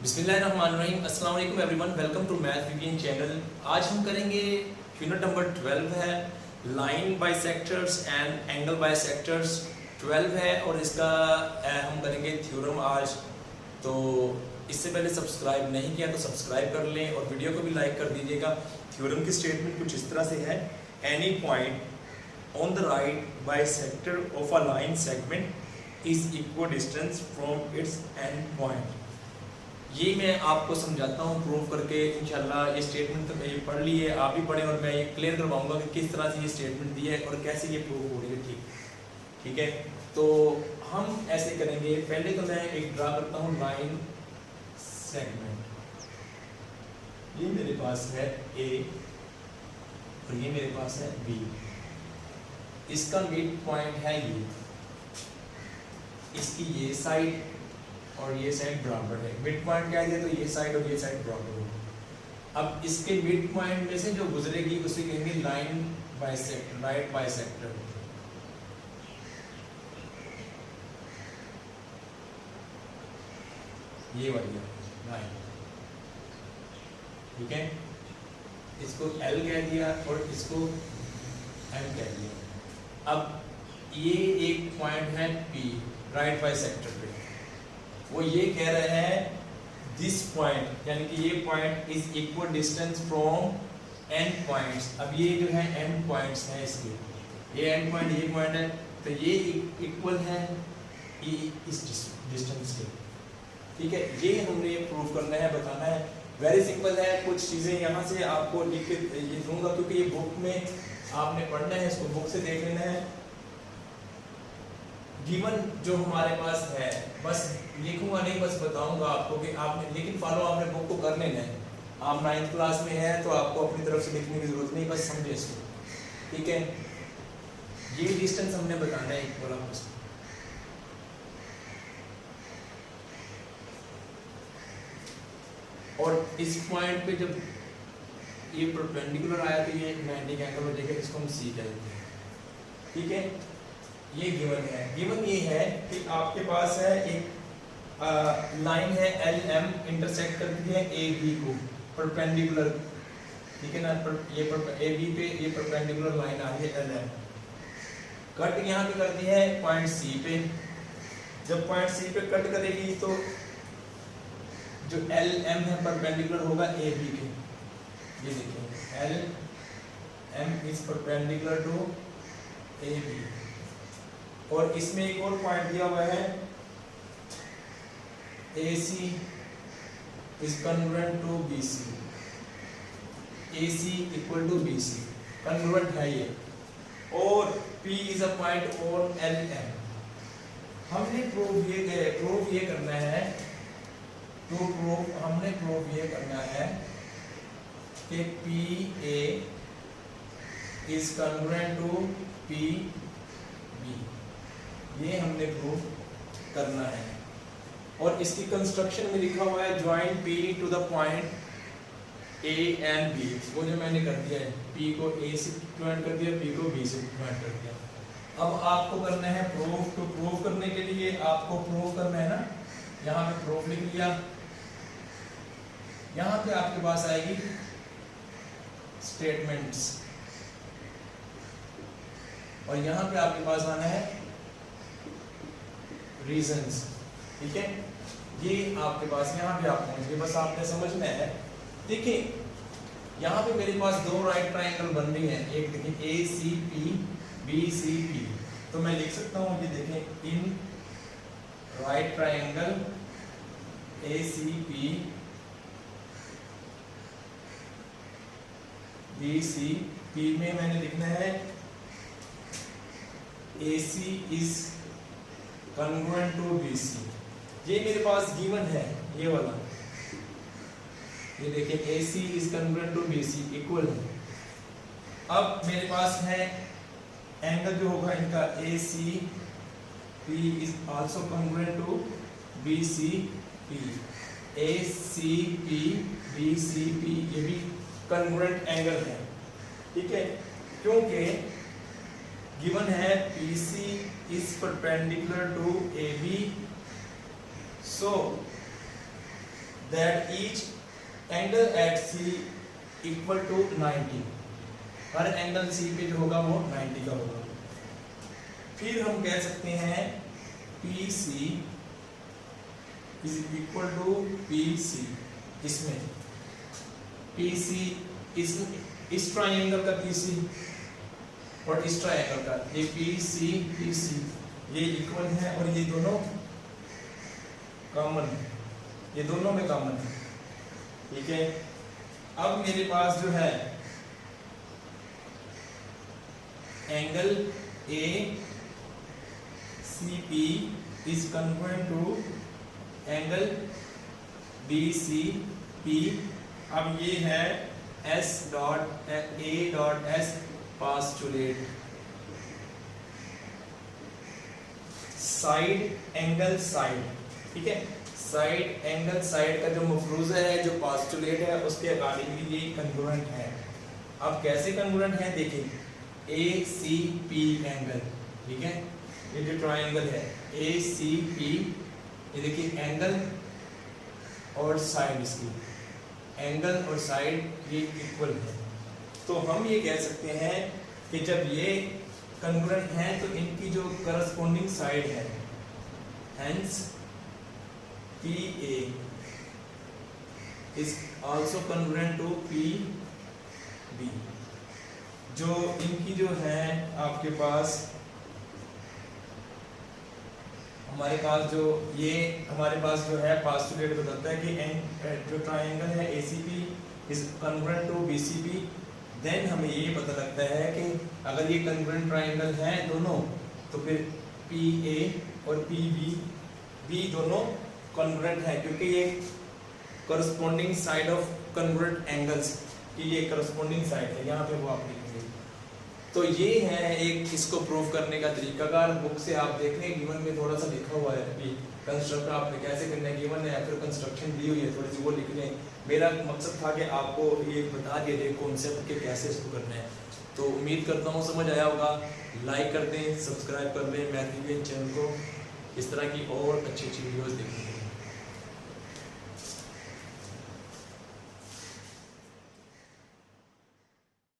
बिस्मिल्लाहिर्रहमानिर्रहीम। अस्सलाम वालेकुम everyone, welcome to math weekend channel. आज हम करेंगे यूनिट नंबर 12 है line bisectors and angle bisectors 12 है और इसका हम करेंगे थ्योरम आज। तो इससे पहले सब्सक्राइब नहीं किया तो सब्सक्राइब कर लें और वीडियो को भी लाइक कर दीजिएगा। थ्योरम की स्टेटमेंट कुछ इस तरह से है, any point on the right bisector of a line segment is equal distance from its and point. ये मैं आपको समझाता हूँ प्रूव करके इंशाल्लाह। ये स्टेटमेंट तो मैं ये पढ़ ली है, आप भी पढ़ें और मैं ये क्लियर करवाऊंगा कि किस तरह से ये स्टेटमेंट दी है और कैसे ये प्रूव हो रही है। ठीक है, तो हम ऐसे करेंगे। पहले तो मैं एक ड्रा करता हूँ लाइन सेगमेंट। ये मेरे पास है ए और ये मेरे पास है बी। इसका मिड पॉइंट है ये, इसकी ये साइड और ये साइड बराबर है। मिड पॉइंट क्या है, तो ये साइड और ये साइड बराबर हो। अब इसके मिड पॉइंट में से जो गुजरेगी उसे कहेंगे लाइन बाइसेक्टर, राइट बाइसेक्टर। ये वाली लाइन, ठीक है। इसको L कह दिया और इसको M कह दिया। अब ये एक पॉइंट है P, राइट बाइसेक्टर पे। वो ये कह रहे हैं दिस पॉइंट, यानी कि ये point is equal distance from and points. अब ये जो है एंड पॉइंट्स हैं इसके, ये एंड पॉइंट ये पॉइंट है, तो ये इक्वल है इस डिस्टेंस के। ठीक है, ये हमने प्रूव करना है, बताना है। वेरी सिंपल है। कुछ चीज़ें यहाँ से आपको लिख के ये दूंगा क्योंकि ये बुक में आपने पढ़ना है, इसको बुक से देख लेना है। गिवन जो हमारे पास है, बस लिखूंगा नहीं, बस बताऊंगा आपको कि आपने, लेकिन फॉलो आपने बुक को कर लेना है। आप 9th क्लास में हैं तो आपको अपनी तरफ से लिखने की जरूरत नहीं, बस समझे इसको। ठीक है, ये डिस्टेंस हमने बताना है इक्वल आपस में। और इस पॉइंट पे जब ये परपेंडिकुलर आया तो ये 90 एंगल हो जाएगा, इसको हम सी कहते हैं। ठीक है, ये गिवन है। गिवन ये है कि आपके पास है एक लाइन है एल एम, इंटरसेक्ट करती है ए बी को परपेंडिकुलर। ठीक है ना, ये ए बी पे ये परपेंडिकुलर लाइन आ रही है एल एम। कट यहाँ पे करती है पॉइंट सी पे। जब पॉइंट सी पे कट करेगी तो जो एल एम है परपेंडिकुलर होगा ए बी के। ये देखिए L M is perpendicular to A B. और इसमें एक और पॉइंट दिया हुआ है AC is congruent to BC, AC equal to BC, congruent है ये। और P is a point on LM। हमने प्रूव ये करना है, हमने प्रूव ये करना है कि PA is congruent to PB। ये हमने प्रूव करना है। और इसकी कंस्ट्रक्शन में लिखा हुआ है join P to the point A and B। वो जो मैंने कर दिया है, P को A से ज्वाइन कर दिया, P को B से ज्वाइन कर दिया। अब आपको करना है प्रूव। तो प्रूव करने के लिए आपको प्रूव करना है ना, यहाँ पे प्रूफ लिख लिया। यहाँ पे आपके पास आएगी स्टेटमेंट्स और यहाँ पे आपके पास आना है रीजंस। ठीक है, ये आपके पास यहाँ पे आप पहुंच गए, बस आपने समझना है। देखिए यहाँ पे मेरे पास दो राइट ट्रायंगल बन रही हैं। एक देखिए A C P, B C P. तो मैं लिख सकता हूँ कि देखें in right triangle A C P B C P में मैंने लिखना है A C is congruent to BC। ये मेरे पास गिवन है, ये वाला। ये देखिए AC is congruent to BC, equal है। अब मेरे पास है एंगल जो होगा इनका ACP is also congruent to BCP। ACP BCP ये भी congruent एंगल है। ठीक है, क्योंकि गिवन है PC is perpendicular to AB, so that each angle at C equal to 90, हर एंगल सी पे जो होगा वो 90 का होगा। फिर हम कह सकते हैं P C is equal to P C, इसमें पी सी इस ट्राइंगल का पी सी और इस ट्राइंगल का ये पी सी ये इक्वल है और ये दोनों कॉमन है, ये दोनों में कॉमन है, ठीक है। अब मेरे पास जो है angle A C P is convert to angle B C P. अब ये है S dot A dot S postulate, side angle side, ठीक है। साइड एंगल साइड का जो मफरूजा है, जो पास्टुलेट है, उसके अकॉर्डिंगली ये कन्ग्रुएंट है। अब कैसे कन्ग्रुएंट है देखिए, ए सी पी एंगल, ठीक है, ये जो ट्राइंगल है ए सी पी, ये देखिए एंगल और साइड, इसकी एंगल और साइड ये इक्वल है। तो हम ये कह सकते हैं कि जब ये कन्ग्रुएंट हैं तो इनकी जो करस्पॉन्डिंग साइड है, hence P A is also congruent to P B. जो इनकी जो है आपके पास, हमारे पास जो ये हमारे पास जो है पास्टुलेट बताता है कि जो ट्राइंगल है ACP is congruent to BCP। Then हमें ये पता लगता है कि अगर ये कन्ग्रुएंट ट्राइंगल हैं दोनों, तो फिर PA और PB दोनों कन्ग्रुएंट है, क्योंकि ये corresponding side of congruent angles की ये करस्पॉन्डिंग साइड है, यहाँ पे वो आप लिखेंगे। तो ये है एक इसको प्रूव करने का तरीकाकार। बुक से आप देख लें, गिवन में थोड़ा सा लिखा हुआ है कि कंस्ट्रक्ट आपने कैसे करना है, गिवन है या फिर कंस्ट्रक्शन दी हुई है, थोड़ी सी वो लिख लें। मेरा मकसद था कि आपको ये बता दिया जाए कॉन्सेप्ट के कैसे इसको करना है। तो उम्मीद करता हूँ समझ आया होगा। लाइक कर दें, सब्सक्राइब कर लें मैथ वीवीएन चैनल को, इस तरह की और अच्छी वीडियोज़ देखने।